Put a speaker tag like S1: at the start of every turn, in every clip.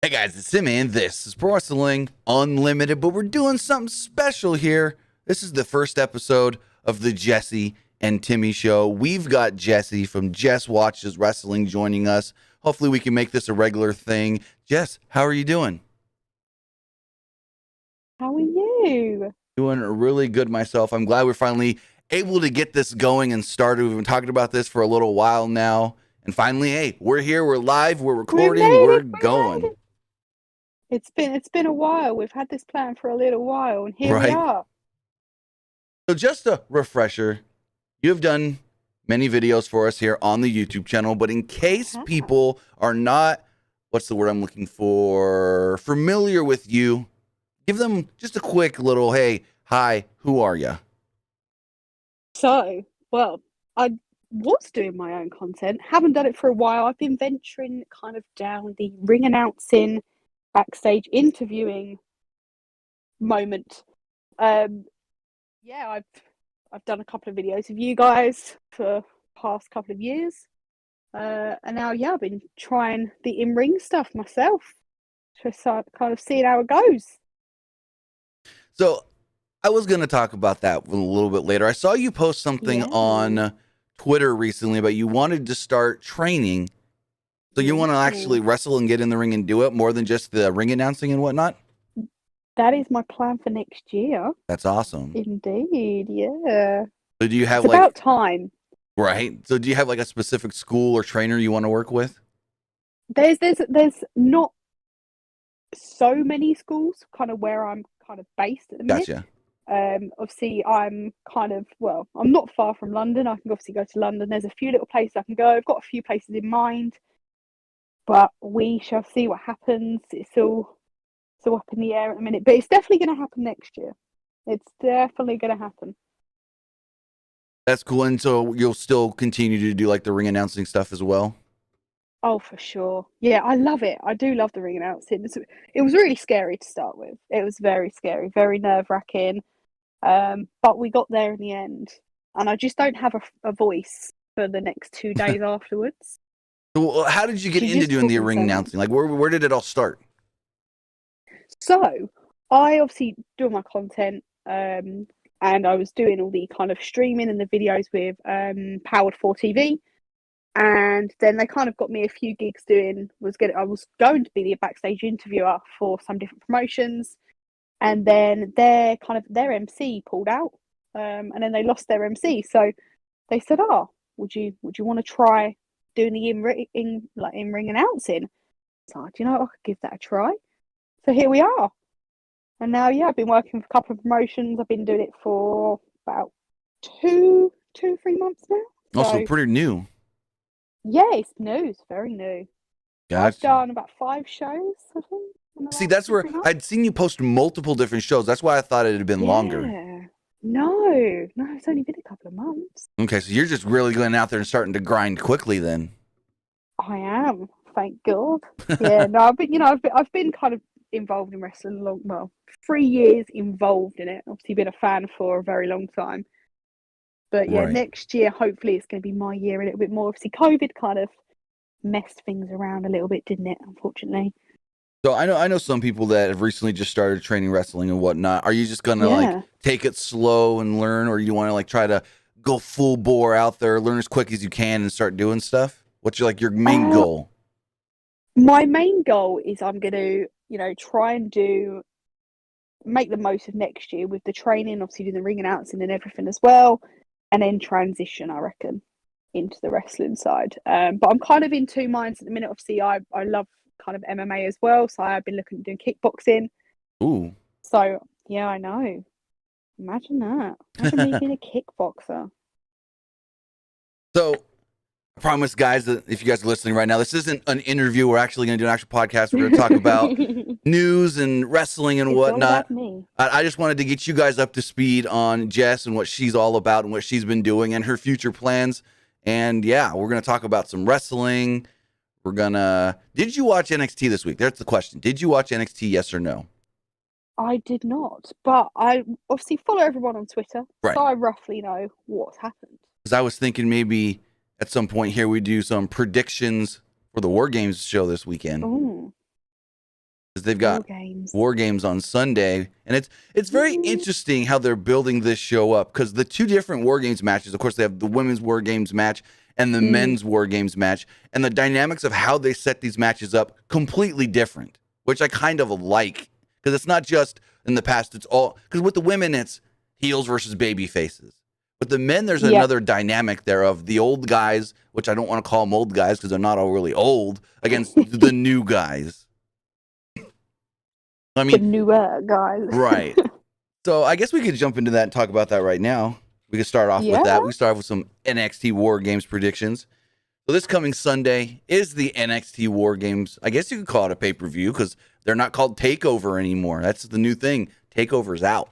S1: Hey guys, it's Timmy, and this is Pro Wrestling Unlimited, but we're doing something special here. This is the first episode of the Jessy and Timmy Show. We've got Jessy from Jess Watches Wrestling joining us. Hopefully we can make this a regular thing. Jess, how are you doing?
S2: How are you?
S1: Doing really good myself. I'm glad we're finally able to get this going and started. We've been talking about this for a little while now. And finally, hey, we're here, we're live, we're
S2: We
S1: recording,
S2: made
S1: we're
S2: it. We made
S1: going.
S2: it. It's been a while. We've had this plan for a little while, and here we
S1: Right?
S2: are.
S1: So just a refresher, you've done many videos for us here on the YouTube channel, but in case people are not, what's the word I'm looking for, familiar with you, give them just a quick little, hey, hi, who are you?
S2: So, well, I was doing my own content. Haven't done it for a while. I've been venturing kind of down the ring announcing, backstage interviewing moment. Yeah, I've done a couple of videos of you guys for the past couple of years. And now, yeah, I've been trying the in-ring stuff myself. Just kind of seeing how it goes.
S1: So I was going to talk about that a little bit later. I saw you post something
S2: Yeah.
S1: on Twitter recently about you wanted to start training. So you want to actually wrestle and get in the ring and do it more than just the ring announcing and whatnot?
S2: That is my plan for next year.
S1: That's awesome.
S2: Indeed, yeah.
S1: So do you have
S2: It's about time.
S1: right? So do you have like a specific school or trainer you want to work with?
S2: There's not so many schools kind of where I'm kind of based at the minute.
S1: Gotcha.
S2: Obviously I'm kind of, well, I'm not far from London. I can obviously go to London. There's a few little places I can go. I've got a few places in mind, but we shall see what happens. It's all up in the air at the minute, but it's definitely going to happen next year. It's definitely going to happen.
S1: That's cool. And so you'll still continue to do like the ring announcing stuff as well?
S2: Oh, for sure. Yeah, I love it. I do love the ring announcing. It was really scary to start with. It was very scary, very nerve-wracking. But we got there in the end. And I just don't have a voice for the next 2 days afterwards.
S1: So how did you get into doing the ring announcing? Like where did it all start?
S2: So I obviously do my content, and I was doing all the kind of streaming and the videos with Powered 4 TV. And then they kind of got me a few gigs I was going to be the backstage interviewer for some different promotions, and then their MC pulled out, and then they lost their MC. So they said, "Oh, would you want to try doing the in ring announcing?" So do you know what? I could give that a try. So here we are, and now I've been working for a couple of promotions. I've been doing it for about 3 months now.
S1: Also pretty new.
S2: Yeah, it's new. It's very new.
S1: Gotcha.
S2: I've done about 5 shows, I think.
S1: See, that's where I'd seen you post multiple different shows. That's why I thought it had been longer.
S2: No, it's only been a couple of months.
S1: Okay, so you're just really going out there and starting to grind quickly then.
S2: I am, thank God. Yeah, no, I've been kind of involved in wrestling 3 years involved in it. Obviously, been a fan for a very long time. But yeah,
S1: Right.
S2: next year, hopefully, it's going to be my year a little bit more. Obviously, COVID kind of messed things around a little bit, didn't it? Unfortunately.
S1: So I know some people that have recently just started training wrestling and whatnot. Are you just gonna like take it slow and learn, or you want to like try to go full bore out there, learn as quick as you can, and start doing stuff? What's your main goal?
S2: My main goal is I'm going to try and make the most of next year with the training, obviously doing the ring announcing and everything as well, and then transition, I reckon, into the wrestling side. But I'm kind of in 2 minds at the minute. Obviously, I love kind of MMA as well, so I've been looking at doing kickboxing.
S1: Ooh.
S2: So yeah, I know. Imagine that. Imagine me being a kickboxer.
S1: So I promise, guys, that if you guys are listening right now, this isn't an interview. We're actually going to do an actual podcast. We're going to talk about news and wrestling and whatnot. I just wanted to get you guys up to speed on Jess and what she's all about and what she's been doing and her future plans. And yeah, we're going to talk about some wrestling. Did you watch NXT this week? That's the question. Did you watch NXT, yes or no?
S2: I did not, but I obviously follow everyone on Twitter,
S1: right.
S2: So I roughly know what's happened.
S1: Because I was thinking maybe at some point here we do some predictions for the WarGames show this weekend.
S2: Ooh.
S1: because they've got War Games on Sunday, and it's very interesting how they're building this show up, because the two different War Games matches, of course, they have the women's War Games match and the men's War Games match, and the dynamics of how they set these matches up completely different, which I kind of like, because it's not just in the past, it's all, because with the women it's heels versus baby faces. With the men, there's another dynamic there of the old guys, which I don't want to call them old guys because they're not all really old, against the new guys. I mean,
S2: the newer guys.
S1: Right. So I guess we could jump into that and talk about that right now. We could start off with that. We start off with some NXT War Games predictions. So this coming Sunday is the NXT War Games. I guess you could call it a pay-per-view because they're not called TakeOver anymore. That's the new thing. TakeOver's out.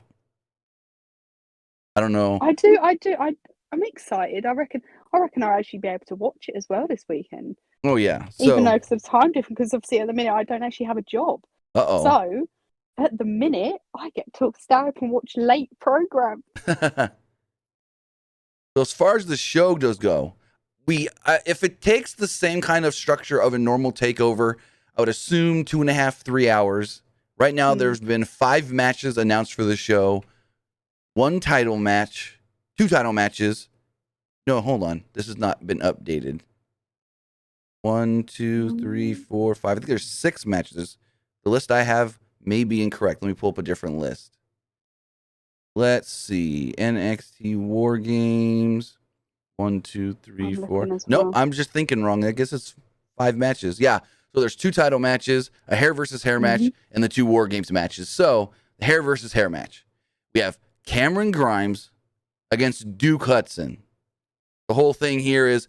S1: I don't know.
S2: I do. I'm excited. I reckon I'll actually be able to watch it as well this weekend.
S1: Oh, yeah. So,
S2: even though it's a time difference, because obviously at the minute I don't actually have a job. So at the minute I get to stay up and watch late program.
S1: So as far as the show does go, if it takes the same kind of structure of a normal TakeOver, I would assume 2.5, 3 hours. Right now, there's been 5 matches announced for the show. 1 title match, 2 title matches. No, hold on. This has not been updated. 1, 2, 3, 4, 5. I think there's 6 matches. The list I have may be incorrect. Let me pull up a different list. Let's see. NXT War Games. 1, 2, 3, 4. Nope, I'm just thinking wrong. I guess it's 5 matches. Yeah. So there's 2 title matches, a hair versus hair match, and the 2 War Games matches. So the hair versus hair match. We have Cameron Grimes against Duke Hudson. The whole thing here is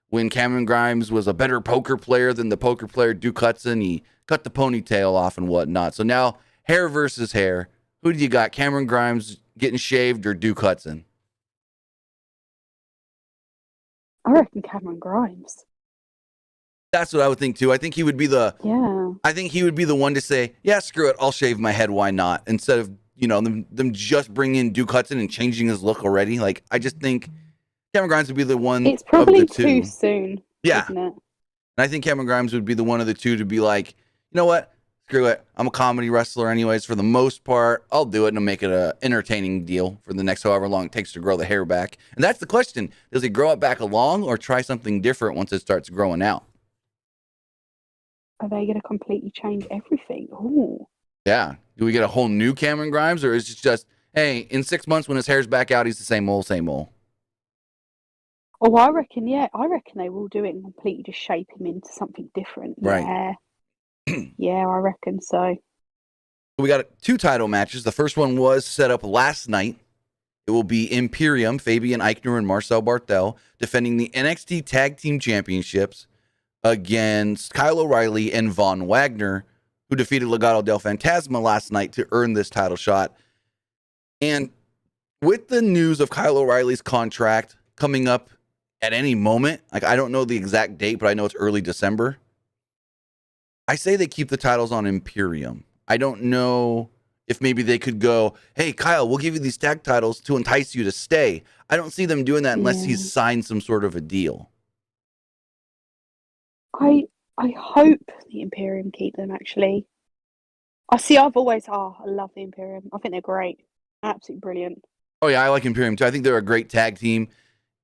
S1: when Cameron Grimes was a better poker player than the poker player Duke Hudson, he cut the ponytail off and whatnot. So now hair versus hair. Who do you got? Cameron Grimes getting shaved or Duke Hudson?
S2: I reckon Cameron Grimes.
S1: That's what I would think too. I think he would be I think he would be the one to say, "Yeah, screw it, I'll shave my head. Why not?" Instead of them just bringing in Duke Hudson and changing his look already. Like, I just think Cameron Grimes would be the one.
S2: It's probably
S1: of the two.
S2: Too soon.
S1: Yeah,
S2: isn't it?
S1: And I think Cameron Grimes would be the one of the two to be like, you know what? Screw it. I'm a comedy wrestler anyways. For the most part, I'll do it and I'll make it an entertaining deal for the next however long it takes to grow the hair back. And that's the question. Does he grow it back along or try something different once it starts growing out?
S2: Are they going to completely change everything? Ooh.
S1: Yeah. Do we get a whole new Cameron Grimes, or is it just, hey, in 6 months when his hair's back out, he's the same old, same old?
S2: Oh, I reckon they will do it and completely just shape him into something different.
S1: Right.
S2: Yeah, I reckon so.
S1: We got 2 title matches. The first one was set up last night. It will be Imperium, Fabian Eichner and Marcel Barthel, defending the NXT Tag Team Championships against Kyle O'Reilly and Von Wagner, who defeated Legado del Fantasma last night to earn this title shot. And with the news of Kyle O'Reilly's contract coming up at any moment, like, I don't know the exact date, but I know it's early December, I say they keep the titles on Imperium. I don't know if maybe they could go, hey, Kyle, we'll give you these tag titles to entice you to stay. I don't see them doing that unless he's signed some sort of a deal.
S2: I hope the Imperium keep them, actually. I love the Imperium. I think they're great. Absolutely brilliant.
S1: Oh, yeah, I like Imperium, too. I think they're a great tag team.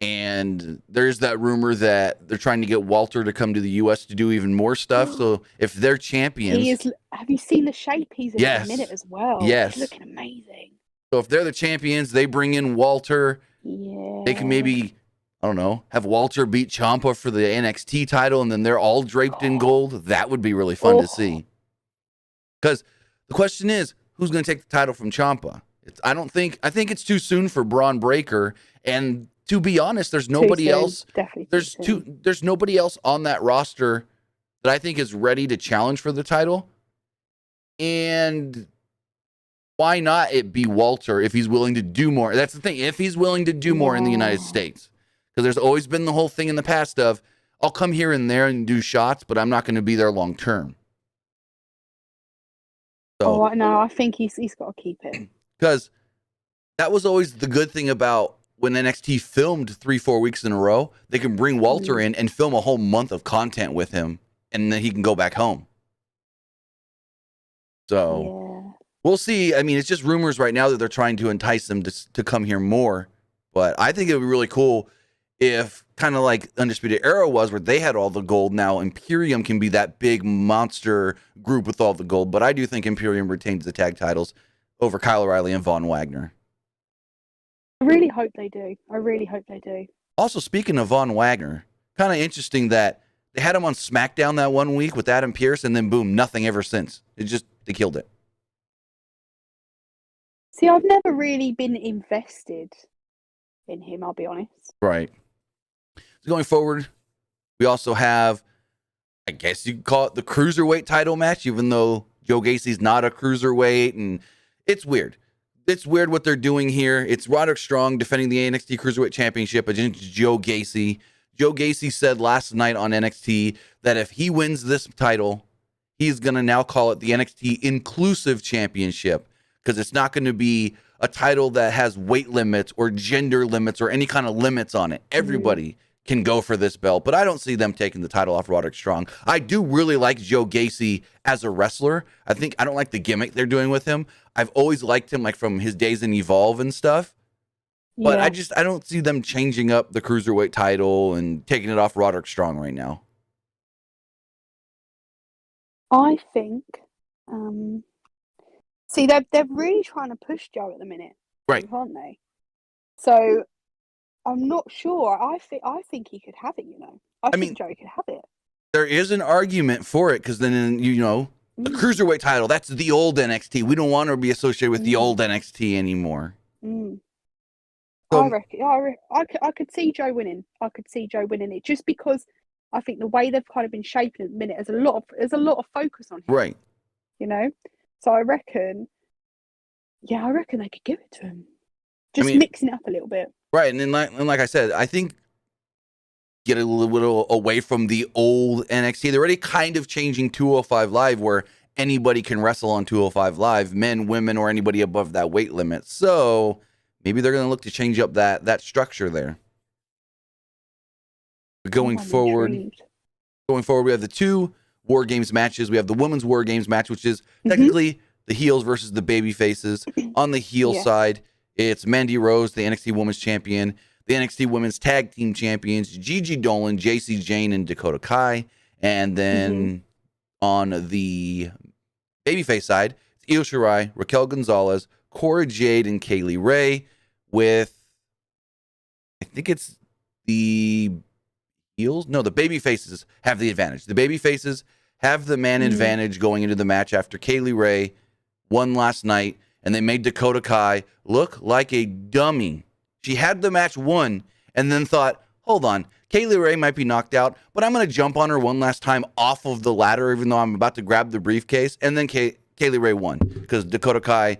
S1: And there's that rumor that they're trying to get Walter to come to the U.S. to do even more stuff. So if they're champions...
S2: Have you seen the shape he's in at the minute as well?
S1: Yes.
S2: He's looking amazing.
S1: So if they're the champions, they bring in Walter.
S2: Yeah.
S1: They can maybe, I don't know, have Walter beat Ciampa for the NXT title, and then they're all draped in gold. That would be really fun to see. Because the question is, who's going to take the title from Ciampa? I think it's too soon for Braun Breaker, and to be honest, there's nobody else.
S2: Definitely.
S1: There's nobody else on that roster that I think is ready to challenge for the title. And why not it be Walter if he's willing to do more? That's the thing. If he's willing to do more in the United States, because there's always been the whole thing in the past of, I'll come here and there and do shots, but I'm not going to be there long term. So,
S2: I think he's got to keep it.
S1: Because that was always the good thing about when NXT filmed 3-4 weeks in a row. They can bring Walter in and film a whole month of content with him, and then he can go back home. So we'll see. I mean, it's just rumors right now that they're trying to entice them to come here more. But I think it would be really cool if, kind of like Undisputed Era was, where they had all the gold. Now Imperium can be that big monster group with all the gold. But I do think Imperium retains the tag titles over Kyle O'Reilly and Von Wagner.
S2: I really hope they do. I really hope they do.
S1: Also, speaking of Von Wagner, kind of interesting that they had him on SmackDown that one week with Adam Pearce, and then boom, nothing ever since. They killed it.
S2: See, I've never really been invested in him, I'll be honest.
S1: Right. So going forward, we also have, I guess you could call it the Cruiserweight title match, even though Joe Gacy's not a Cruiserweight, and it's weird. It's weird what they're doing here. It's Roderick Strong defending the NXT Cruiserweight Championship against Joe Gacy. Joe Gacy said last night on NXT that if he wins this title, he's going to now call it the NXT Inclusive Championship, because it's not going to be a title that has weight limits or gender limits or any kind of limits on it. Everybody can go for this belt, but I don't see them taking the title off Roderick Strong. I do really like Joe Gacy as a wrestler. I don't like the gimmick they're doing with him. I've always liked him, like from his days in Evolve and stuff. But I don't see them changing up the Cruiserweight title and taking it off Roderick Strong right now.
S2: I think, see, they're really trying to push Joe at the minute,
S1: right?
S2: Aren't they? So I'm not sure. I think he could have it. I think Joe could have it.
S1: There is an argument for it, because then the Cruiserweight title, that's the old NXT. We don't want to be associated with the old NXT anymore. So,
S2: I reckon. I could see Joe winning. I could see Joe winning it, just because I think the way they've kind of been shaping at the minute, there's a lot of focus on him.
S1: Right.
S2: So I reckon they could give it to him. Just mixing it up a little bit.
S1: Right, and then like I said, I think get a little away from the old NXT. They're already kind of changing 205 Live, where anybody can wrestle on 205 Live, men, women, or anybody above that weight limit. So maybe they're going to look to change up that structure there. Going forward, we have the two WarGames matches. We have the women's WarGames match, which is technically the heels versus the baby faces. On the heel side, it's Mandy Rose, the NXT Women's Champion, the NXT Women's Tag Team Champions, Gigi Dolan, Jacy Jayne, and Dakota Kai. And then on the babyface side, it's Io Shirai, Raquel Gonzalez, Cora Jade, and Kaylee Ray, with, I think it's the heels? No, the baby faces have the advantage. The baby faces have the man advantage going into the match after Kaylee Ray won last night, and they made Dakota Kai look like a dummy. She had the match won and then thought, hold on, Kaylee Ray might be knocked out, but I'm going to jump on her one last time off of the ladder, even though I'm about to grab the briefcase. And then Kaylee Ray won because Dakota Kai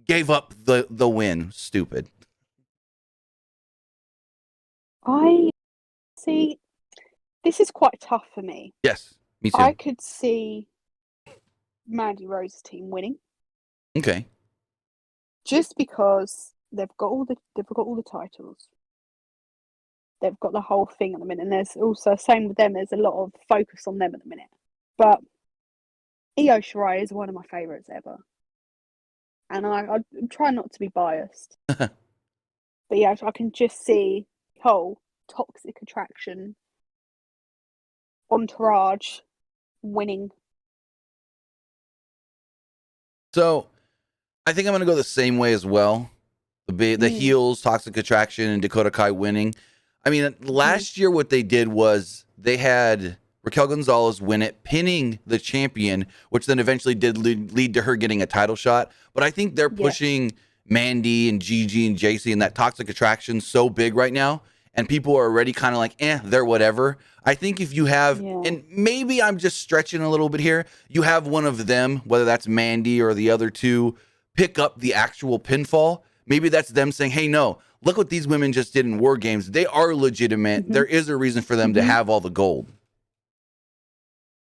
S1: gave up the win. Stupid.
S2: I see. This is quite tough for me.
S1: Yes, me too.
S2: I could see Mandy Rose's team winning.
S1: Okay.
S2: Just because they've got all the titles. They've got the whole thing at the minute, and there's also, same with them, there's a lot of focus on them at the minute. But Io Shirai is one of my favourites ever. And I'm trying not to be biased. But yeah, I can just see whole Toxic Attraction entourage winning.
S1: So I think I'm going to go the same way as well. The heels, Toxic Attraction, and Dakota Kai winning. I mean, last year what they did was they had Raquel Gonzalez win it, pinning the champion, which then eventually did lead to her getting a title shot. But I think they're pushing Mandy and Gigi and Jacy and that Toxic Attraction so big right now, and people are already kind of like, they're whatever. I think if you have, and maybe I'm just stretching a little bit here, you have one of them, whether that's Mandy or the other two, pick up the actual pinfall. Maybe that's them saying, hey, no, look what these women just did in WarGames. They are legitimate. There is a reason for them to have all the gold.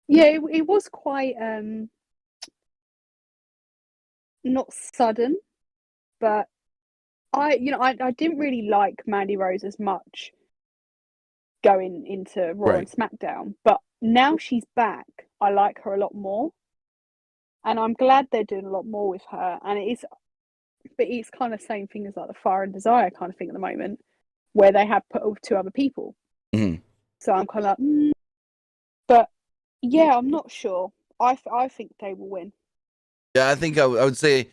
S2: Yeah, it was quite not sudden, but I didn't really like Mandy Rose as much going into Raw and SmackDown, but now she's back, I like her a lot more. And I'm glad they're doing a lot more with her. And but it's kind of the same thing as like the Fire and Desire kind of thing at the moment, where they have put over 2 other people.
S1: Mm-hmm.
S2: So I'm kind of like, but yeah, I'm not sure. I think they will win.
S1: Yeah, I think I would say,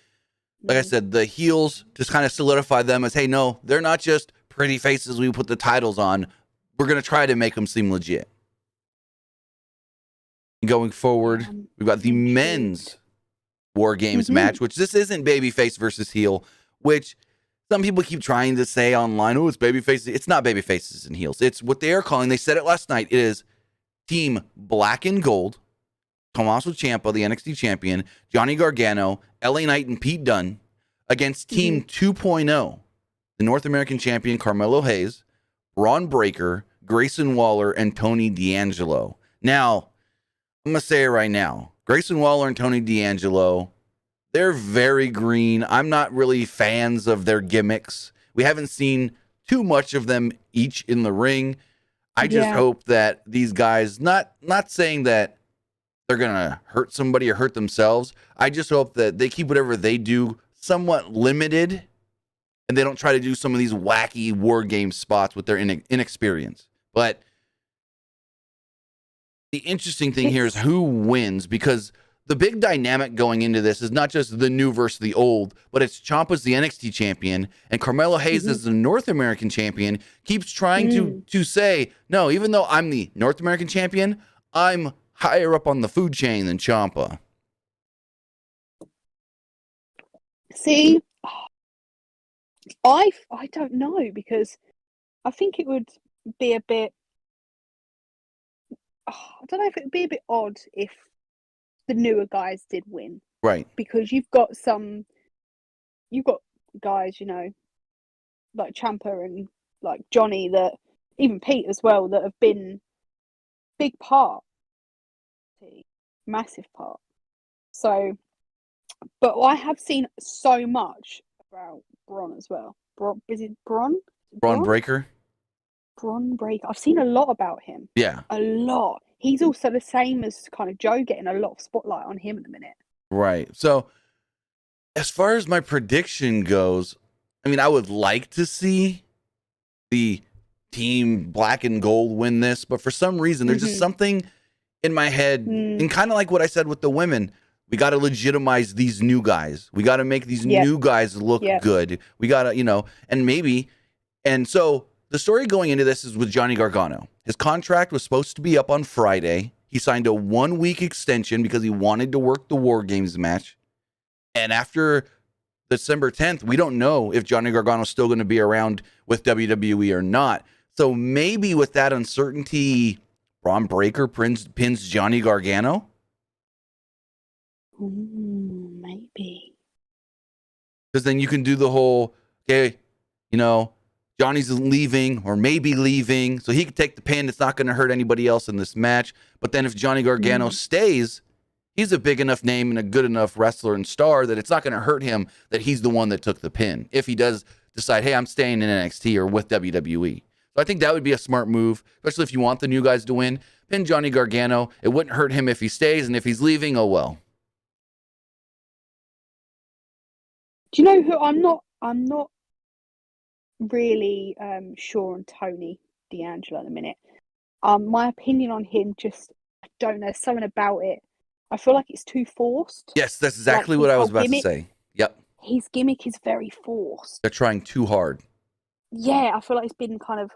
S1: like I said, the heels just kind of solidify them as, hey, no, they're not just pretty faces we put the titles on. We're going to try to make them seem legit. Going forward, we've got the men's WarGames match, which this isn't babyface versus heel, which some people keep trying to say online, oh, it's babyface. It's not babyfaces and heels. It's what they are calling, they said it last night, it is Team Black and Gold, Tommaso Ciampa, the NXT champion, Johnny Gargano, LA Knight, and Pete Dunne against Team 2.0, the North American champion Carmelo Hayes, Braun Breaker, Grayson Waller, and Tony D'Angelo. Now, I'm going to say it right now. Grayson Waller and Tony D'Angelo, they're very green. I'm not really fans of their gimmicks. We haven't seen too much of them each in the ring. I just hope that these guys, not saying that they're going to hurt somebody or hurt themselves. I just hope that they keep whatever they do somewhat limited and they don't try to do some of these wacky war game spots with their inexperience. But the interesting thing here is who wins, because the big dynamic going into this is not just the new versus the old, but it's Ciampa's the NXT champion and Carmelo Hayes as the North American champion keeps trying to say, no, even though I'm the North American champion, I'm higher up on the food chain than Ciampa.
S2: See, I don't know, because I think it would be a bit, I don't know if it would be a bit odd if the newer guys did win.
S1: Right.
S2: Because you've got guys, you know, like Ciampa and like Johnny, that even Pete as well, that have been big part, massive part. So, but I have seen so much about Braun as well. Is it Braun?
S1: Braun Breaker?
S2: Braun Breaker. I've seen a lot about him.
S1: Yeah.
S2: A lot. He's also the same as kind of Joe, getting a lot of spotlight on him at the minute.
S1: Right. So, as far as my prediction goes, I mean, I would like to see the Team Black and Gold win this, but for some reason, there's just something in my head, and kind of like what I said with the women, we got to legitimize these new guys. We got to make these new guys look good. We got to, and so the story going into this is with Johnny Gargano. His contract was supposed to be up on Friday. He signed a 1-week extension because he wanted to work the WarGames match. And after December 10th, we don't know if Johnny Gargano is still going to be around with WWE or not. So maybe with that uncertainty, Braun Breaker pins Johnny Gargano?
S2: Maybe.
S1: Because then you can do the whole, okay, Johnny's leaving or maybe leaving, so he can take the pin. It's not going to hurt anybody else in this match. But then if Johnny Gargano stays, he's a big enough name and a good enough wrestler and star that it's not going to hurt him that he's the one that took the pin. If he does decide, hey, I'm staying in NXT or with WWE. So I think that would be a smart move, especially if you want the new guys to win. Pin Johnny Gargano. It wouldn't hurt him if he stays, and if he's leaving, oh well.
S2: Do you know who I'm not really sure on Tony D'Angelo at the minute. My opinion on him, just, I don't know, something about it. I feel like it's too forced.
S1: Yes, that's exactly what I was about to say. Yep.
S2: His gimmick is very forced.
S1: They're trying too hard.
S2: Yeah, I feel like it's been kind of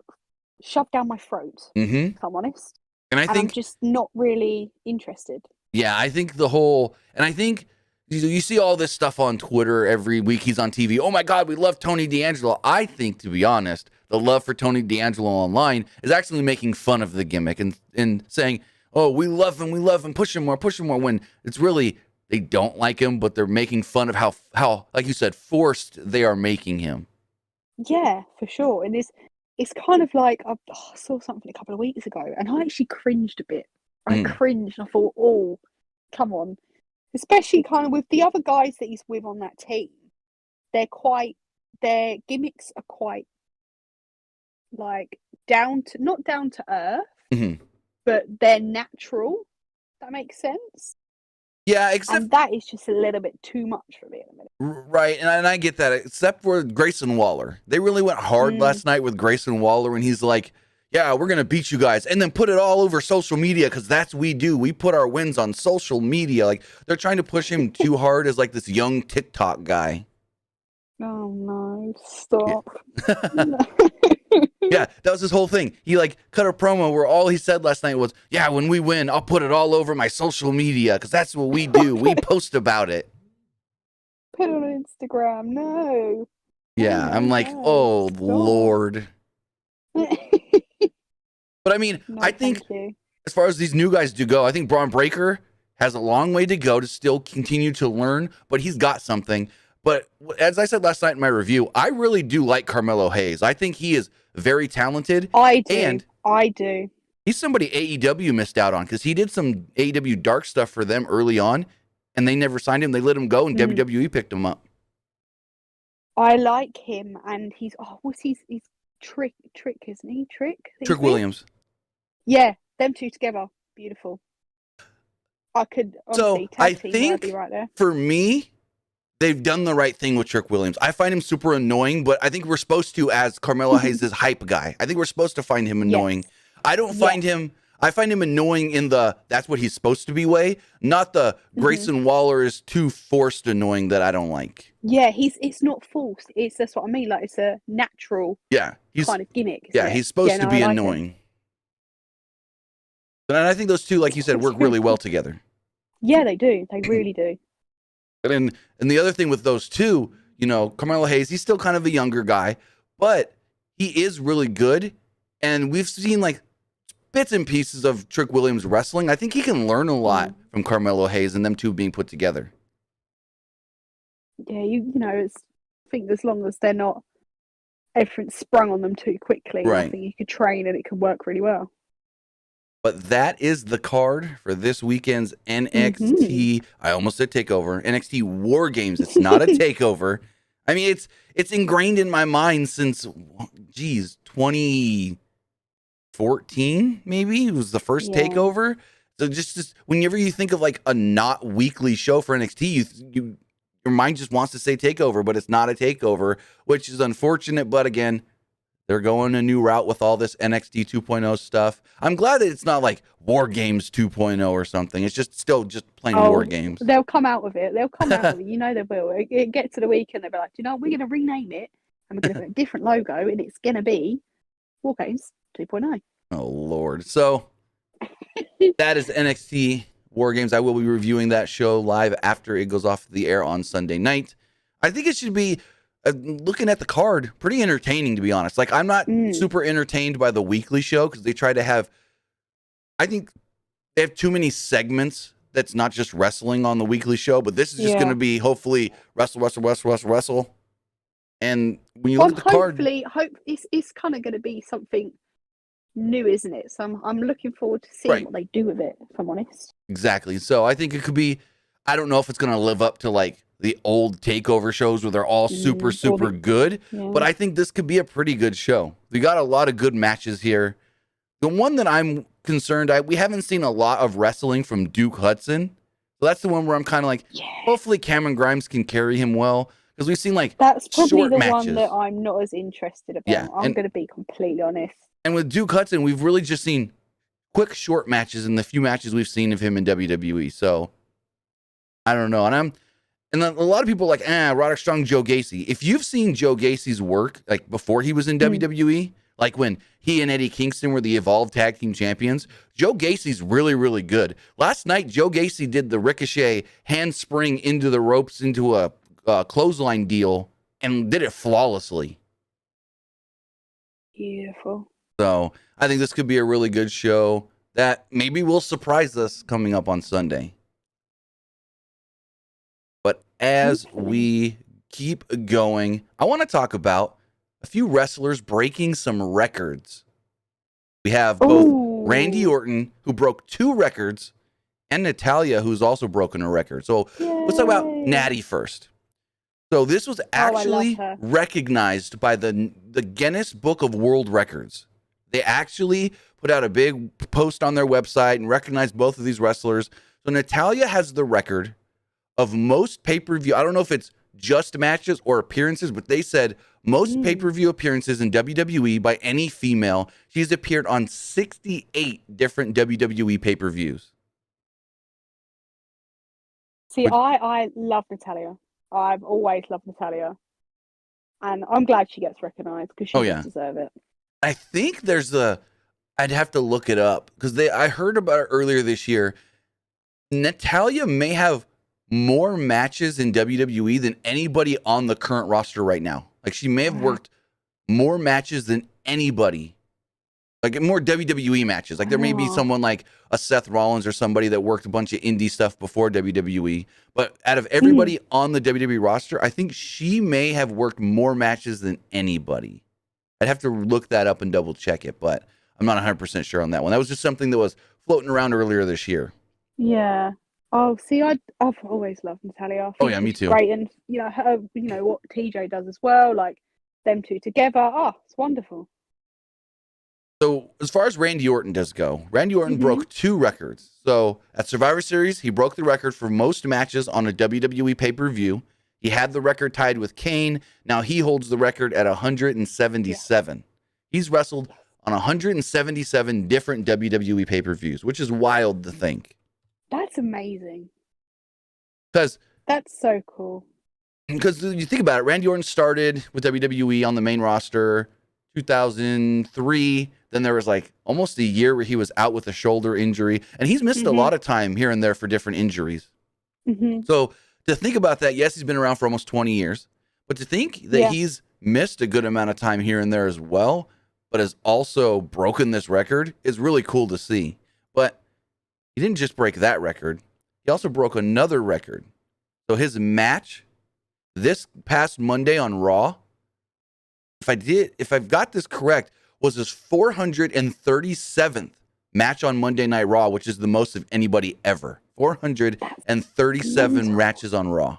S2: shoved down my throat, if I'm honest.
S1: And I'm
S2: just not really interested.
S1: Yeah, I think I think you see all this stuff on Twitter every week. He's on TV. Oh my God, we love Tony D'Angelo. I think, to be honest, the love for Tony D'Angelo online is actually making fun of the gimmick and saying, oh, we love him, push him more, when it's really, they don't like him, but they're making fun of how, like you said, forced they are making him.
S2: Yeah, for sure. And it's kind of like, I saw something a couple of weeks ago and I actually cringed a bit. I cringed and I thought, oh, come on. Especially kind of with the other guys that he's with on that team. Their gimmicks are quite, like, not down to earth, but they're natural. That makes sense.
S1: Yeah, except
S2: and that is just a little bit too much for me at the minute.
S1: Right, and I get that, except for Grayson Waller. They really went hard last night with Grayson Waller, and he's like, yeah, we're going to beat you guys, and then put it all over social media, because that's what we do. We put our wins on social media. Like, they're trying to push him too hard as, like, this young TikTok guy.
S2: Oh, no. Stop.
S1: Yeah, that was his whole thing. He, like, cut a promo where all he said last night was, yeah, when we win, I'll put it all over my social media, because that's what we do. We post about it.
S2: Put it on Instagram. No.
S1: Yeah, I'm like, oh, Lord. But I mean, I think as far as these new guys do go, I think Braun Breaker has a long way to go to still continue to learn, but he's got something. But as I said last night in my review, I really do like Carmelo Hayes. I think he is very talented.
S2: I do.
S1: And
S2: I do.
S1: He's somebody AEW missed out on because he did some AEW dark stuff for them early on, and they never signed him. They let him go, and WWE picked him up.
S2: I like him, and he's he's Trick, isn't he? Trick
S1: Williams.
S2: Yeah, them two together, beautiful. I could honestly
S1: I think
S2: right there.
S1: For me, they've done the right thing with Trick Williams. I find him super annoying, but I think we're supposed to, as Carmelo Hayes' hype guy, I think we're supposed to find him annoying. Yes. I don't find him. I find him annoying in the that's what he's supposed to be way, not the Grayson Waller is too forced annoying that I don't like.
S2: Yeah, it's not forced. That's what I mean. Like, it's a natural kind of gimmick.
S1: Yeah, he's supposed to be annoying. And I think those two, like you said, work really well together.
S2: Yeah, they do. They really do.
S1: And the other thing with those two, you know, Carmelo Hayes, he's still kind of a younger guy, but he is really good. And we've seen like bits and pieces of Trick Williams wrestling. I think he can learn a lot from Carmelo Hayes and them two being put together.
S2: Yeah, you know, I think as long as they're not everything sprung on them too quickly, I think you could train and it could work really well.
S1: But that is the card for this weekend's NXT. I almost said takeover. NXT WarGames. It's not a takeover. I mean, it's ingrained in my mind since, 2014 maybe. It was the first takeover. So just whenever you think of like a not weekly show for NXT, your mind just wants to say takeover, but it's not a takeover, which is unfortunate. But again, they're going a new route with all this NXT 2.0 stuff. I'm glad that it's not like WarGames 2.0 or something. It's still plain WarGames.
S2: They'll come out with it. They'll come out with it. You know they will. It gets to the weekend, they'll be like, you know, we're going to rename it and we're going to put a different logo and it's going to be WarGames 2.0.
S1: Oh, Lord. So that is NXT WarGames. I will be reviewing that show live after it goes off the air on Sunday night. I think it should be, looking at the card, pretty entertaining, to be honest. Like, I'm not super entertained by the weekly show because they try to have, I think they have too many segments that's not just wrestling on the weekly show, but this is just going to be hopefully wrestle. And when you look at the card,
S2: it's kind of going to be something new, isn't it? So I'm looking forward to seeing what they do with it, if I'm honest.
S1: Exactly. So I think it could be, I don't know if it's going to live up to like the old takeover shows where they're all super good, but I think this could be a pretty good show. We got a lot of good matches here. The one that I'm concerned, we haven't seen a lot of wrestling from Duke Hudson. So that's the one where I'm kind of like, hopefully Cameron Grimes can carry him well. Because we've seen like
S2: that's probably
S1: short
S2: the
S1: matches.
S2: One that I'm not as interested about. Yeah, I'm going to be completely honest.
S1: And with Duke Hudson, we've really just seen quick short matches in the few matches we've seen of him in WWE. So I don't know. And a lot of people are like, Roderick Strong, Joe Gacy. If you've seen Joe Gacy's work, like before he was in WWE, like when he and Eddie Kingston were the Evolved Tag Team Champions, Joe Gacy's really, really good. Last night, Joe Gacy did the Ricochet handspring into the ropes into a clothesline deal and did it flawlessly.
S2: Beautiful.
S1: So I think this could be a really good show that maybe will surprise us coming up on Sunday. But as we keep going, I want to talk about a few wrestlers breaking some records. We have both Randy Orton, who broke 2 records, and Natalya, who's also broken a record. So let's talk about Natty first. So this was actually recognized by the Guinness Book of World Records. They actually put out a big post on their website and recognized both of these wrestlers. So Natalya has the record of most pay-per-view. I don't know if it's just matches or appearances, but they said most pay-per-view appearances in WWE by any female. She's appeared on 68 different WWE pay-per-views.
S2: See, I love Natalya. I've always loved Natalya. And I'm glad she gets recognized because she does deserve it.
S1: I think there's I'd have to look it up because I heard about it earlier this year. Natalya may have more matches in WWE than anybody on the current roster right now. Like she may have worked more matches than anybody. Like more WWE matches. Like there may be someone like a Seth Rollins or somebody that worked a bunch of indie stuff before WWE. But out of everybody on the WWE roster, I think she may have worked more matches than anybody. I'd have to look that up and double check it, but I'm not 100% sure on that one. That was just something that was floating around earlier this year.
S2: Yeah. Oh, see, I've always loved Natalya. I think
S1: me too.
S2: Great, and her, what TJ does as well. Like them two together. Oh, it's wonderful.
S1: So as far as Randy Orton does go, Randy Orton broke 2 records. So at Survivor Series, he broke the record for most matches on a WWE pay-per-view. He had the record tied with Kane. Now he holds the record at 177. Yeah. He's wrestled on 177 different WWE pay-per-views, which is wild to think.
S2: That's amazing.
S1: That's
S2: so cool.
S1: Because you think about it, Randy Orton started with WWE on the main roster 2003. Then there was like almost a year where he was out with a shoulder injury, and he's missed a lot of time here and there for different injuries. So to think about that, yes, he's been around for almost 20 years, but to think that he's missed a good amount of time here and there as well, but has also broken this record is really cool to see. But he didn't just break that record. He also broke another record. So his match this past Monday on Raw, if I've got this correct, was his 437th match on Monday Night Raw, which is the most of anybody ever. 437 matches on Raw.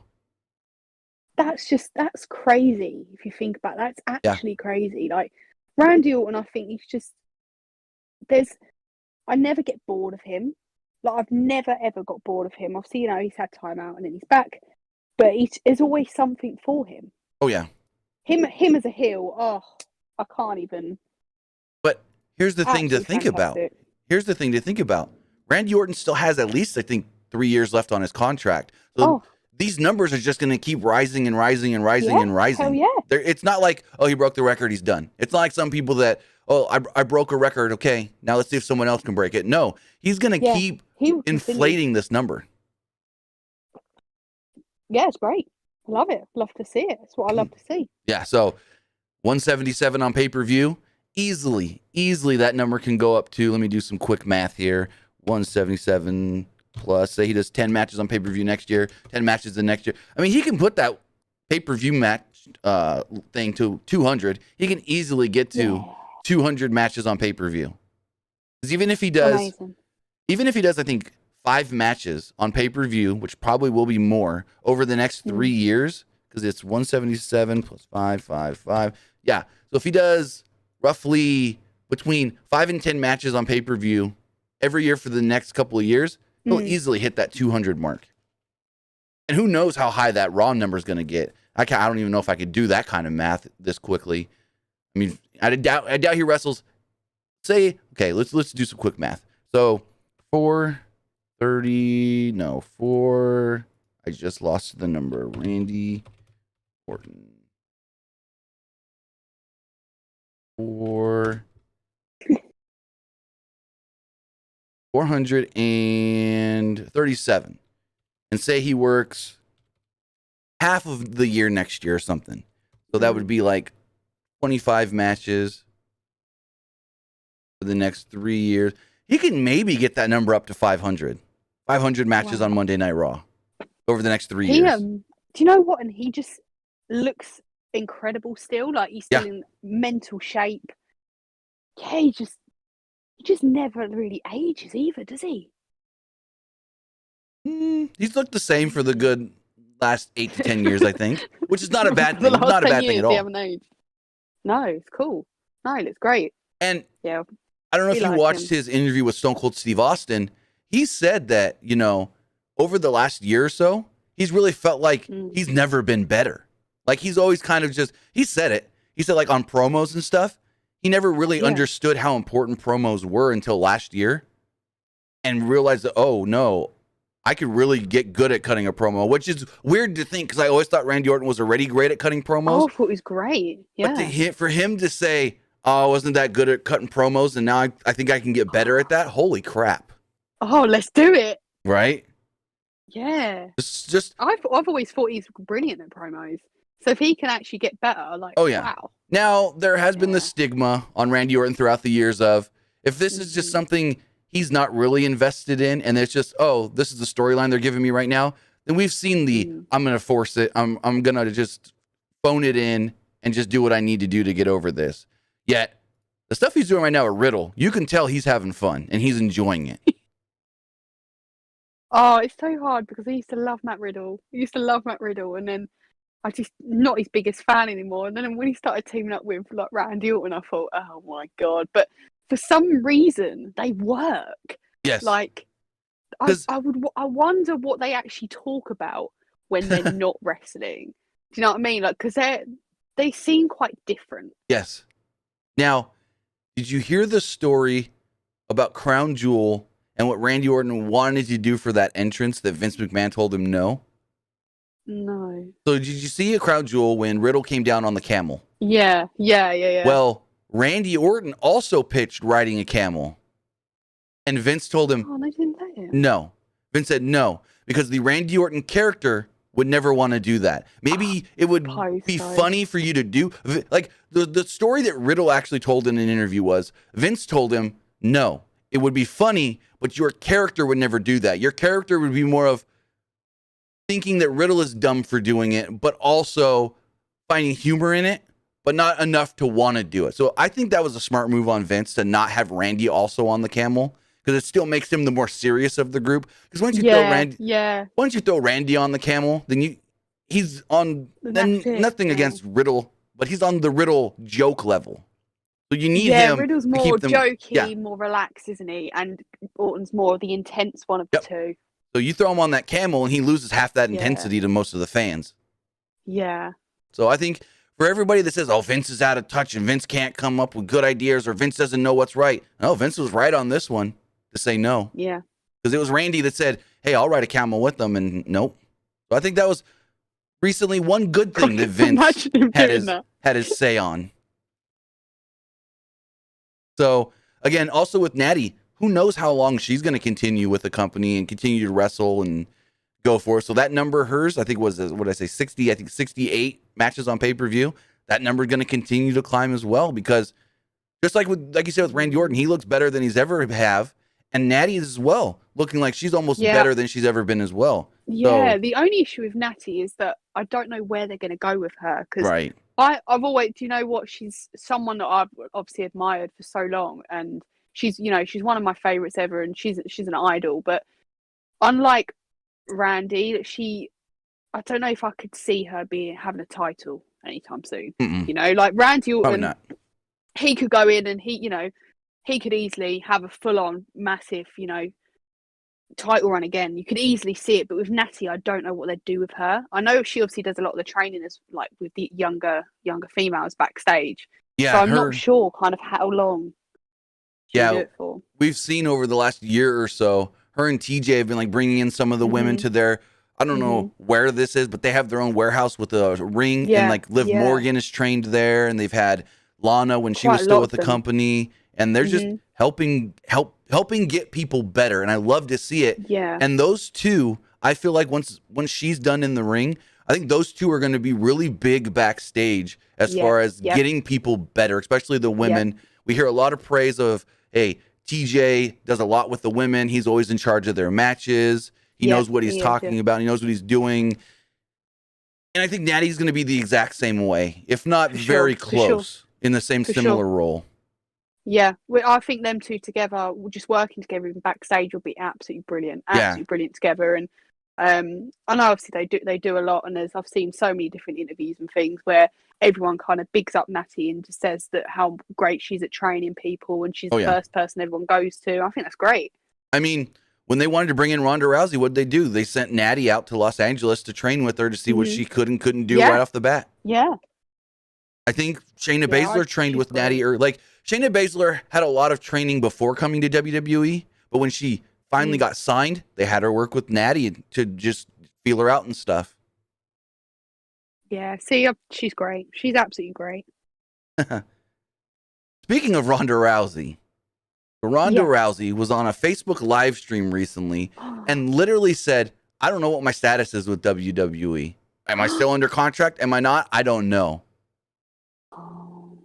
S2: That's crazy if you think about that. That's actually crazy. Like Randy Orton, I think I never get bored of him. Like I've never ever got bored of him. Obviously, he's had time out and then he's back, but there's always something for him.
S1: Oh yeah.
S2: Him as a heel. Oh, I can't even.
S1: But here's the thing to think about. Randy Orton still has at least, I think, 3 years left on his contract. So these numbers are just going to keep rising and rising and rising and rising.
S2: Hell yeah.
S1: It's not like, he broke the record, he's done. It's not like some people that, I broke a record, okay, now let's see if someone else can break it. No, he's going to keep inflating this number.
S2: Yeah, it's great. I love it. Love to see it. It's what I love to see.
S1: Yeah, so 177 on pay-per-view. Easily that number can go up to, let me do some quick math here, 177 plus, say he does 10 matches on pay-per-view next year, 10 matches the next year. I mean, he can put that pay-per-view match thing to 200. He can easily get to 200 matches on pay-per-view. Because even if he does, I think, 5 matches on pay-per-view, which probably will be more, over the next 3 years, because it's 177 plus 5. Yeah, so if he does roughly between 5 and 10 matches on pay-per-view every year for the next couple of years, he'll easily hit that 200 mark. And who knows how high that Raw number is going to get. I don't even know if I could do that kind of math this quickly. I mean, I doubt he wrestles. Let's do some quick math. So 430, I just lost the number. Randy Orton. 437. And say he works half of the year next year or something. So that would be like 25 matches for the next 3 years. He can maybe get that number up to 500. 500 matches on Monday Night Raw over the next 3 years.
S2: Do you know what? And he just looks incredible still. Like he's still in mental shape. Yeah, he just never really ages either, does he?
S1: He's looked the same for the good last 8 to 10 years, I think, which is not a bad thing. Not a bad thing at all.
S2: No, it's cool. No, it looks great.
S1: And I don't know if you watched his interview with Stone Cold Steve Austin. He said that, over the last year or so, he's really felt like he's never been better. Like he's always kind of he said it. He said like on promos and stuff, he never really understood how important promos were until last year and realized that, oh no, I could really get good at cutting a promo, which is weird to think because I always thought Randy Orton was already great at cutting promos.
S2: Oh, I thought he was great. Yeah.
S1: But for him to say, oh, I wasn't that good at cutting promos and now I think I can get better at that. Holy crap.
S2: Oh, let's do it.
S1: Right?
S2: Yeah.
S1: Just
S2: I've always thought he's brilliant at promos. So if he can actually get better, like, wow.
S1: Now, there has been the stigma on Randy Orton throughout the years of, if this is just something he's not really invested in, and it's just, oh, this is the storyline they're giving me right now, then we've seen I'm going to force it. I'm going to just phone it in and just do what I need to do to get over this. Yet, the stuff he's doing right now at Riddle, you can tell he's having fun, and he's enjoying it.
S2: Oh, it's so hard because I used to love Matt Riddle. And then I'm just not his biggest fan anymore. And then when he started teaming up with like Randy Orton, I thought, oh my God. But for some reason, they work.
S1: Yes.
S2: Like, I wonder what they actually talk about when they're not wrestling. Do you know what I mean? Like, because they seem quite different.
S1: Yes. Now, did you hear the story about Crown Jewel and what Randy Orton wanted to do for that entrance that Vince McMahon told him no?
S2: No.
S1: So did you see a Crown Jewel when Riddle came down on the camel?
S2: Yeah.
S1: Well, Randy Orton also pitched riding a camel. And Vince told him,
S2: oh, they didn't let him.
S1: No. Vince said no, because the Randy Orton character would never want to do that. Maybe it would be funny for you to do. Like, the story that Riddle actually told in an interview was, Vince told him, no, it would be funny, but your character would never do that. Your character would be more of thinking that Riddle is dumb for doing it, but also finding humor in it, but not enough to want to do it. So I think that was a smart move on Vince to not have Randy also on the camel, because it still makes him the more serious of the group. Because once you throw Randy on the camel, then he's on nothing against Riddle, but he's on the Riddle joke level. So you need him.
S2: Yeah, Riddle's more jokey, more relaxed, isn't he? And Orton's more the intense one of the two.
S1: So you throw him on that camel and he loses half that intensity to most of the fans.
S2: Yeah.
S1: So I think for everybody that says, oh, Vince is out of touch and Vince can't come up with good ideas or Vince doesn't know what's right. No, Vince was right on this one to say no.
S2: Yeah.
S1: Because it was Randy that said, hey, I'll ride a camel with them. And nope. So I think that was recently one good thing that Vince had his say on. So again, also with Natty, who knows how long she's going to continue with the company and continue to wrestle and go for it. So that number, hers, I think was, what did I say, 60, I think 68 matches on pay-per-view. That number is going to continue to climb as well, because just like you said with Randy Orton, he looks better than he's ever have. And Natty as well, looking like she's almost better than she's ever been as well.
S2: Yeah, the only issue with Natty is that I don't know where they're going to go with her. Because I've always, do you know what? She's someone that I've obviously admired for so long. And she's one of my favorites ever, and she's an idol. But unlike Randy, I don't know if I could see her having a title anytime soon. You know, like Randy Orton, he could go in and he could easily have a full-on massive, title run again. You could easily see it. But with Natty, I don't know what they'd do with her. I know she obviously does a lot of the training as like with the younger females backstage. Yeah, so I'm not sure kind of how long.
S1: We've seen over the last year or so, her and TJ have been like bringing in some of the women to their, I don't know where this is, but they have their own warehouse with a ring, and like Liv Morgan is trained there, and they've had Lana when she was still with the company, and they're just helping get people better, and I love to see it. Yeah. And those two, I feel like once she's done in the ring, I think those two are going to be really big backstage as far as getting people better, especially the women. We hear a lot of praise of, hey, TJ does a lot with the women. He's always in charge of their matches. He knows what he's talking about. He knows what he's doing. And I think Natty's going to be the exact same way, if not very close, in the same similar role.
S2: Yeah, I think them two together, just working together even backstage, will be absolutely brilliant. Absolutely brilliant together. And I know obviously they do a lot, and I've seen so many different interviews and things where everyone kind of bigs up Natty and just says that how great she's at training people, and she's the first person everyone goes to. I think that's great.
S1: I mean, when they wanted to bring in Ronda Rousey, what did they do? They sent Natty out to Los Angeles to train with her to see what she could and couldn't do right off the bat.
S2: Yeah.
S1: I think Shayna Baszler trained with Natty. Like, Shayna Baszler had a lot of training before coming to WWE, but when she finally got signed, they had her work with Natty to just feel her out and stuff.
S2: Yeah, see, she's great. She's absolutely great.
S1: Speaking of Ronda Rousey, Rousey was on a Facebook live stream recently and literally said, I don't know what my status is with WWE. Am I still under contract? Am I not? I don't know.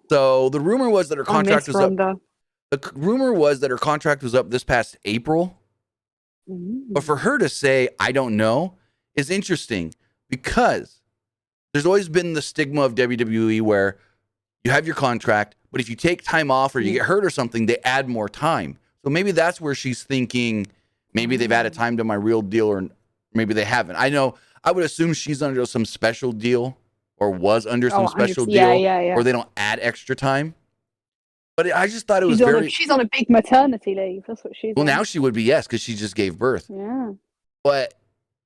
S1: So the rumor was that her contract was up. The rumor was that her contract was up this past April. But for her to say, I don't know, is interesting because there's always been the stigma of WWE where you have your contract, but if you take time off or you get hurt or something, they add more time. So maybe that's where she's thinking, maybe they've added time to my real deal, or maybe they haven't. I know, I would assume she's under some special deal or was under some special deal where they don't add extra time. But I just thought it was
S2: she's on a big maternity leave. That's what she's on.
S1: Now she would be, yes, because she just gave birth.
S2: Yeah.
S1: But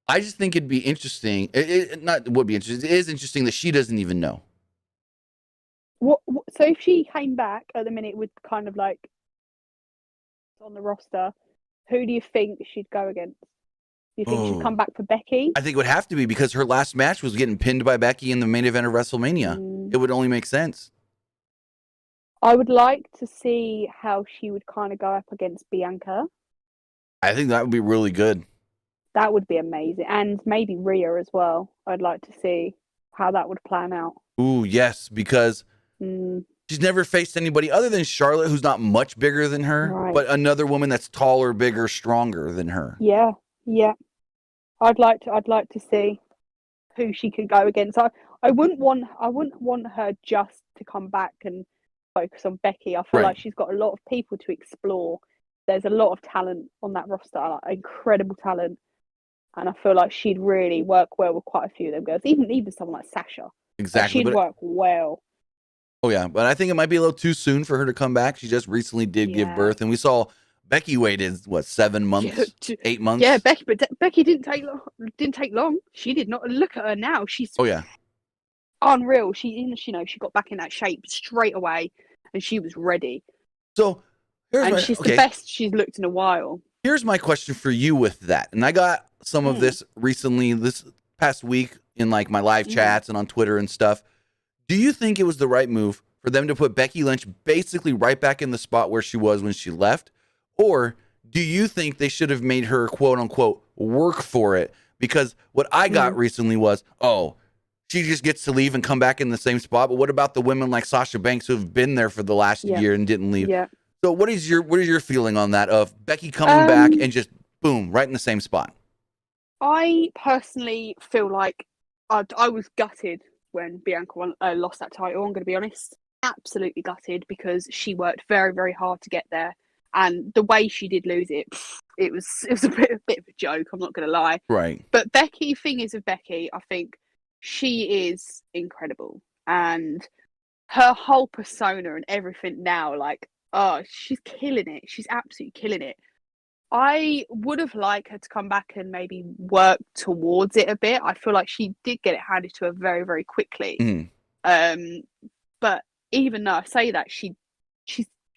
S1: I just think it'd be interesting. It would be interesting. It is interesting that she doesn't even know.
S2: So if she came back at the minute with kind of like on the roster, who do you think she'd go against? Do you think she'd come back for Becky?
S1: I think it would have to be because her last match was getting pinned by Becky in the main event of WrestleMania. It would only make sense.
S2: I would like to see how she would kind of go up against Bianca.
S1: I think that would be really good.
S2: That would be amazing. And maybe Rhea as well. I'd like to see how that would plan out.
S1: Ooh, yes, because she's never faced anybody other than Charlotte, who's not much bigger than her, but another woman that's taller, bigger, stronger than her.
S2: Yeah, yeah. I'd like to see who she could go against. I wouldn't want her just to come back and focus on Becky. I feel like she's got a lot of people to explore. There's a lot of talent on that roster, like incredible talent, and I feel like she'd really work well with quite a few of them girls. Even someone like Sasha.
S1: Exactly,
S2: she'd work well.
S1: Oh yeah, but I think it might be a little too soon for her to come back. She just recently did give birth, and we saw Becky waited 7 months, 8 months.
S2: Yeah, Becky didn't take long. She did not. Look at her now. She's unreal. She got back in that shape straight away, and she was ready.
S1: So,
S2: she's the best she's looked in a while.
S1: Here's my question for you with that, and I got some of this recently, this past week in like my live chats and on Twitter and stuff. Do you think it was the right move for them to put Becky Lynch basically right back in the spot where she was when she left? Or do you think they should have made her, quote unquote, work for it? Because what I got recently was, she just gets to leave and come back in the same spot. But what about the women like Sasha Banks who have been there for the last year and didn't leave?
S2: Yeah.
S1: So what is your feeling on that of Becky coming back and just boom, right in the same spot?
S2: I personally feel like I was gutted when Bianca lost that title. I'm going to be honest, absolutely gutted because she worked very, very hard to get there, and the way she did lose it, it was a bit of a joke. I'm not going to lie.
S1: Right.
S2: But Becky, thing is with Becky, I think she is incredible, and her whole persona and everything now, like, she's killing it. She's absolutely killing it. I would have liked her to come back and maybe work towards it a bit. I feel like she did get it handed to her very, very quickly. But even though I say that, she's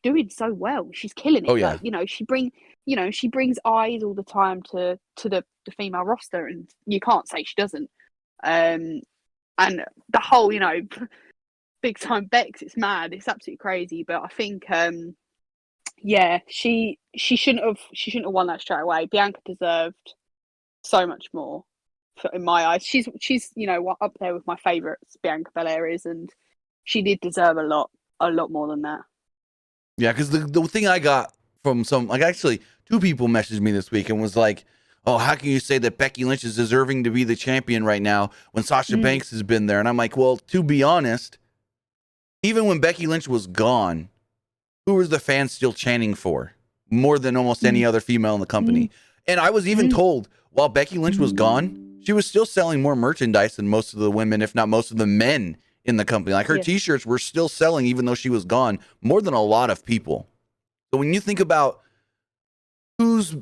S2: doing so well. She's killing it. Like, she brings eyes all the time to the female roster, and you can't say she doesn't. And the whole, big time Bex, it's mad. It's absolutely crazy. But I think she shouldn't have won that straight away. Bianca deserved so much more, in my eyes. She's up there with my favourites. Bianca Belair is, and she did deserve a lot more than that.
S1: Yeah, because the thing I got from actually 2 people messaged me this week and was like, "Oh, how can you say that Becky Lynch is deserving to be the champion right now when Sasha Banks has been there?" And I'm like, well, to be honest, even when Becky Lynch was gone, who was the fans still chanting for more than almost any other female in the company? And I was even told while Becky Lynch was gone, she was still selling more merchandise than most of the women, if not most of the men in the company. Like her T-shirts were still selling even though she was gone, more than a lot of people. So when you think about who's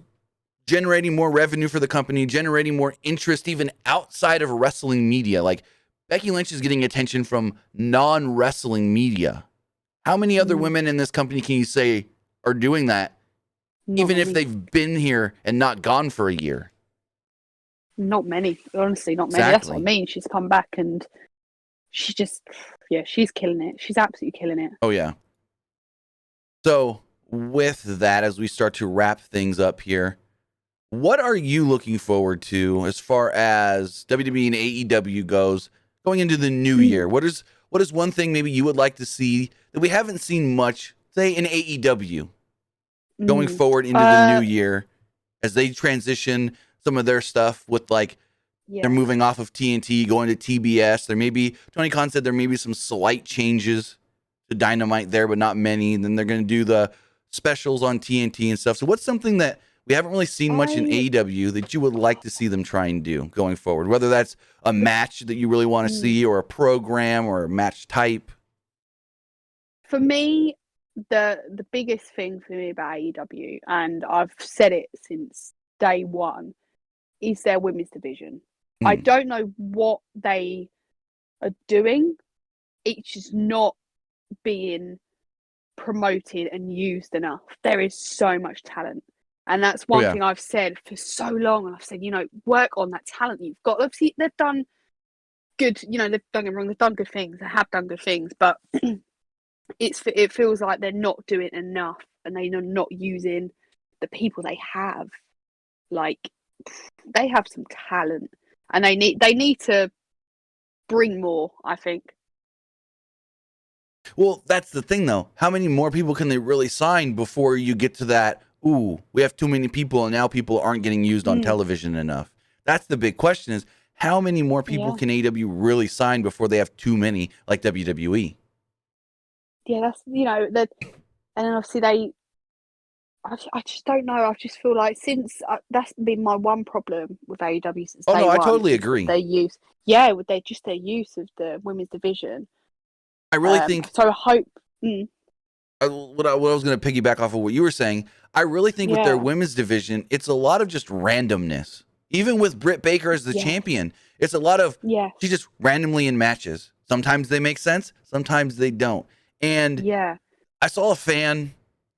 S1: generating more revenue for the company, generating more interest even outside of wrestling media. Like Becky Lynch is getting attention from non-wrestling media. How many other women in this company can you say are doing that, even if they've been here and not gone for a year?
S2: Not many. Honestly, not many.
S1: Exactly.
S2: That's what I mean. She's come back and she just, she's killing it. She's absolutely killing it.
S1: Oh, yeah. So with that, as we start to wrap things up here, what are you looking forward to as far as WWE and AEW goes going into the new year? What is one thing maybe you would like to see that we haven't seen much, say, in AEW going forward into the new year as they transition some of their stuff with like they're moving off of TNT, going to TBS. There may be, Tony Khan said there may be some slight changes to Dynamite there, but not many. And then they're going to do the specials on TNT and stuff. So what's something that we haven't really seen much in AEW that you would like to see them try and do going forward? Whether that's a match that you really want to see or a program or a match type.
S2: For me, the biggest thing for me about AEW, and I've said it since day one, is their women's division. I don't know what they are doing. It's just not being promoted and used enough. There is so much talent. And that's one thing I've said for so long. And I've said, work on that talent you've got. Obviously, they've done good, they've done it wrong. They've done good things. They have done good things. But it feels like they're not doing enough and they're not using the people they have. Like, they have some talent. And they need to bring more, I think.
S1: Well, that's the thing, though. How many more people can they really sign before you get to that, ooh, we have too many people and now people aren't getting used on television enough? That's the big question is, how many more people can AEW really sign before they have too many, like WWE?
S2: Yeah, that's, and then obviously I just don't know. I just feel like since that's been my one problem with AEW since day one.
S1: Oh, no, I totally agree.
S2: Their use, with their use of the women's division.
S1: I really think.
S2: So I hope.
S1: What I was going to piggyback off of what you were saying, I really think with their women's division, it's a lot of just randomness. Even with Britt Baker as the champion, it's a lot of she's just randomly in matches. Sometimes they make sense, sometimes they don't. And I saw a fan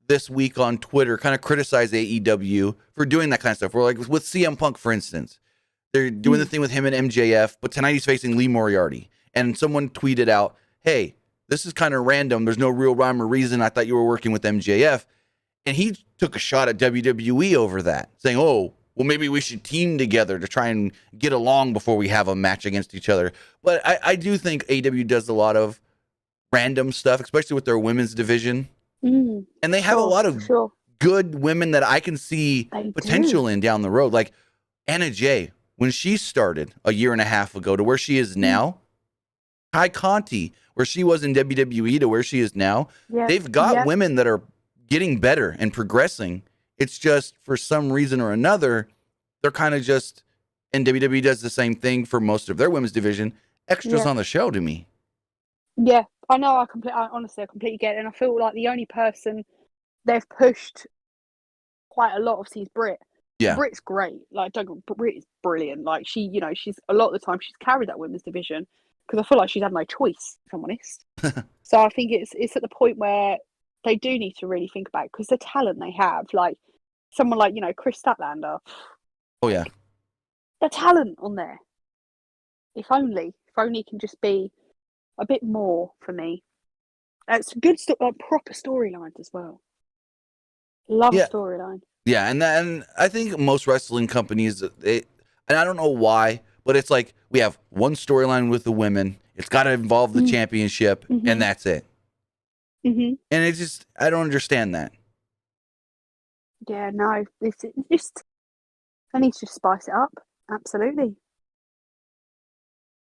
S1: this week on Twitter kind of criticize AEW for doing that kind of stuff. We're like with CM Punk, for instance, they're doing the thing with him and MJF, but tonight he's facing Lee Moriarty. And someone tweeted out, hey, this is kind of random. There's no real rhyme or reason. I thought you were working with MJF. And he took a shot at WWE over that, saying, oh, well, maybe we should team together to try and get along before we have a match against each other. But I do think AEW does a lot of random stuff, especially with their women's division. And they have a lot of good women that I can see potential in down the road. Like Anna Jay, when she started a year and a half ago to where she is now, Kai Conti, where she was in WWE to where she is now, they've got women that are getting better and progressing. It's just for some reason or another, they're kind of just, and WWE does the same thing for most of their women's division, extras on the show to me.
S2: Yeah, I know. I completely get it. And I feel like the only person they've pushed quite a lot, obviously, is Britt.
S1: Yeah.
S2: Britt's great. Like, Britt is brilliant. Like, she's a lot of the time she's carried that women's division because I feel like she's had no choice, if I'm honest. So I think it's at the point where they do need to really think about it because the talent they have, like someone like, Chris Statlander.
S1: Oh, yeah.
S2: The talent on there. If only it can just be a bit more for me. It's good stuff, like proper storylines as well. Love a storyline.
S1: Yeah, and I think most wrestling companies, and I don't know why, but it's like we have one storyline with the women. It's got to involve the championship, and that's it. And it's just, I don't understand that.
S2: Yeah, no, it's just, I need to spice it up. Absolutely.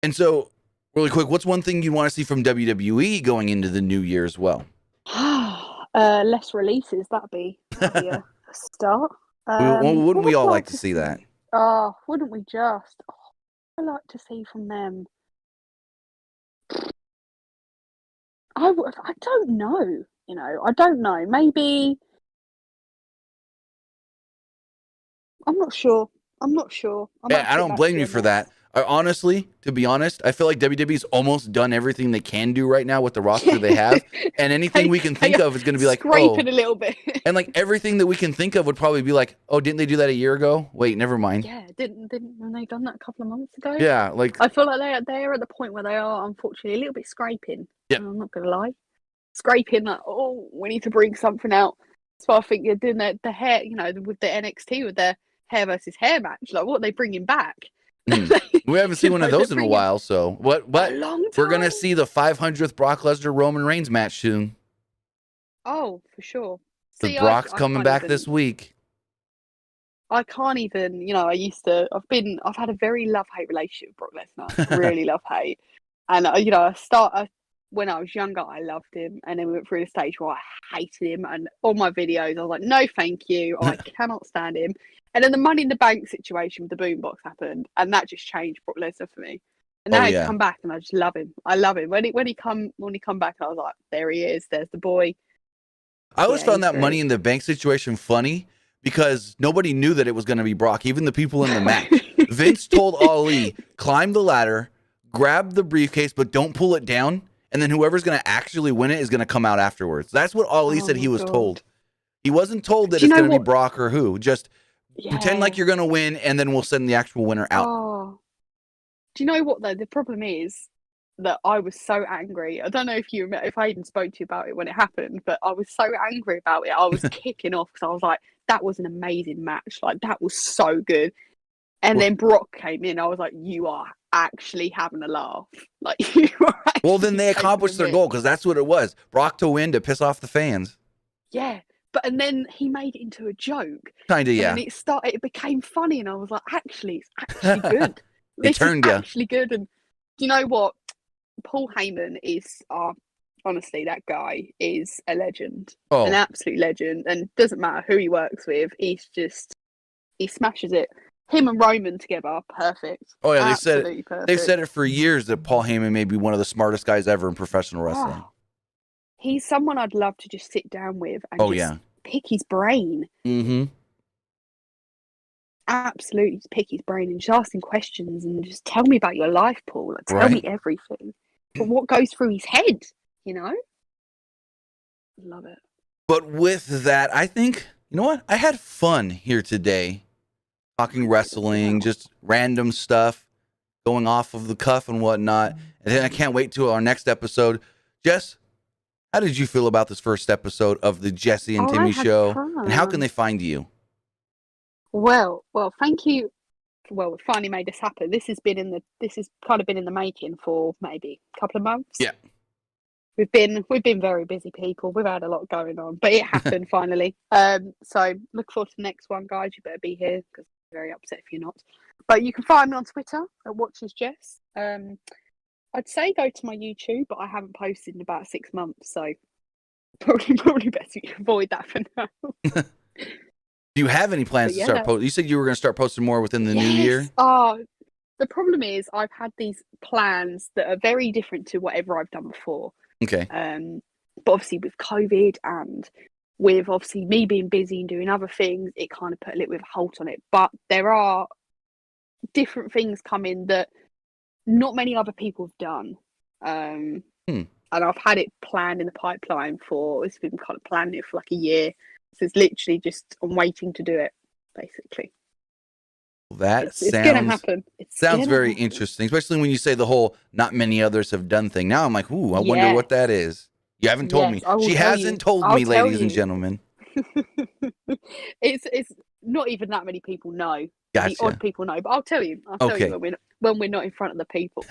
S1: And so, really quick, what's one thing you want to see from WWE going into the new year as well?
S2: Less releases. That'd be a start.
S1: Wouldn't we all like to see that?
S2: Oh, wouldn't we just? Oh, I'd like to see from them. I don't know. I don't know. Maybe I'm not sure. I'm not sure.
S1: I don't blame you for that. Honestly, to be honest, I feel like WWE's almost done everything they can do right now with the roster they have, and anything we can think of is going to be like,
S2: scraping a little bit.
S1: And like everything that we can think of would probably be like, oh, didn't they do that a year ago? Wait, never mind.
S2: Yeah, didn't they done that a couple of months ago?
S1: Yeah, like
S2: I feel like they're at the point where they are unfortunately a little bit scraping.
S1: Yeah,
S2: I'm not gonna lie, scraping like, oh, we need to bring something out. So I think you're doing the hair, with the NXT with their hair versus hair match. Like, what are they bringing back?
S1: We haven't seen one of those in a while. So what?
S2: A long time.
S1: We're gonna see the 500th Brock Lesnar Roman Reigns match soon.
S2: Oh, for sure.
S1: The Brock's coming back this week.
S2: I can't even, I've had a very love-hate relationship with Brock Lesnar. Really love-hate. And, when I was younger, I loved him. And then we went through the stage where I hated him. And all my videos, I was like, no, thank you. I cannot stand him. And then the Money in the Bank situation with the boombox happened. And that just changed Brock Lesnar for me. And now he's come back and I just love him. I love him. When he come back, I was like, there he is. There's the boy.
S1: I always found that Money in the Bank situation funny because nobody knew that it was going to be Brock, even the people in the match. Vince told Ali, climb the ladder, grab the briefcase, but don't pull it down. And then whoever's going to actually win it is going to come out afterwards. That's what Ali said he was told. He wasn't told that it's going to be Brock or who. Just pretend like you're going to win, and then we'll send the actual winner out.
S2: Oh. Do you know what, though? The problem is that I was so angry. I don't know if you remember, if I even spoke to you about it when it happened, but I was so angry about it. I was kicking off because I was like, that was an amazing match. Like, that was so good. And then Brock came in. I was like, you are actually having a laugh. Like, you are.
S1: Well, then they accomplished their goal because that's what it was. Brock to win to piss off the fans.
S2: Yeah. And then he made it into a joke.
S1: Kind of, yeah.
S2: And it became funny. And I was like, actually, it's actually good.
S1: This is
S2: actually good. And do you know what? Paul Heyman is, honestly, that guy is a legend. An absolute legend. And doesn't matter who he works with. He smashes it. Him and Roman together, perfect.
S1: Oh yeah, they've said it for years that Paul Heyman may be one of the smartest guys ever in professional wrestling.
S2: Oh, he's someone I'd love to just sit down with and pick his brain.
S1: Mm-hmm.
S2: Absolutely, just pick his brain and just ask him questions and just tell me about your life, Paul. Like, tell me everything. But what goes through his head, Love it.
S1: But with that, I think, you know what? I had fun here today. Talking wrestling, just random stuff, going off of the cuff and whatnot. And then I can't wait to our next episode. Jess, how did you feel about this first episode of the Jessy and Timmy Show?
S2: Fun.
S1: And how can they find you?
S2: Well, thank you. Well, we finally made this happen. This has kind of been in the making for maybe a couple of months.
S1: Yeah.
S2: We've been very busy people. We've had a lot going on, but it happened finally. So look forward to the next one, guys. You better be here because I'm very upset if you're not. But you can find me on Twitter at Is Jess. I'd say go to my YouTube, but I haven't posted in about 6 months, so probably best you avoid that for now.
S1: Do you have any plans to start posting? You said you were going to start posting more within the new year.
S2: Oh, the problem is I've had these plans that are very different to whatever I've done before.
S1: Okay.
S2: But obviously with COVID and with obviously me being busy and doing other things, it kind of put a little bit of a halt on it. But there are different things coming that not many other people have done. And I've had it planned in the pipeline it's been kind of planned it for like a year. So it's literally just I'm waiting to do it, basically. It's gonna happen.
S1: Sounds very interesting, especially when you say the whole "not many others have done" thing. Now I'm like, ooh, I wonder what that is. You haven't told me. She hasn't told me, ladies and gentlemen.
S2: It's not even that many people know.
S1: Gotcha.
S2: The odd people know, but I'll tell you. I'll tell you when we're not in front of the people.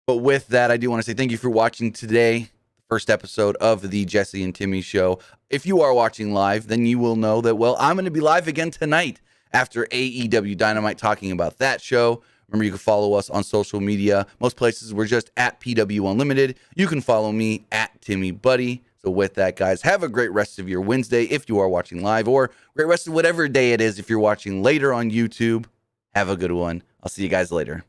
S1: But with that, I do want to say thank you for watching today. First episode of the Jessy and Timmy Show. If you are watching live, then you will know that, well, I'm going to be live again tonight after AEW Dynamite talking about that show. Remember, you can follow us on social media. Most places we're just at PWUnlimited. You can follow me at Timmy Buddy. So with that, guys, have a great rest of your Wednesday if you are watching live, or great rest of whatever day it is if you're watching later on YouTube. Have a good one. I'll see you guys later.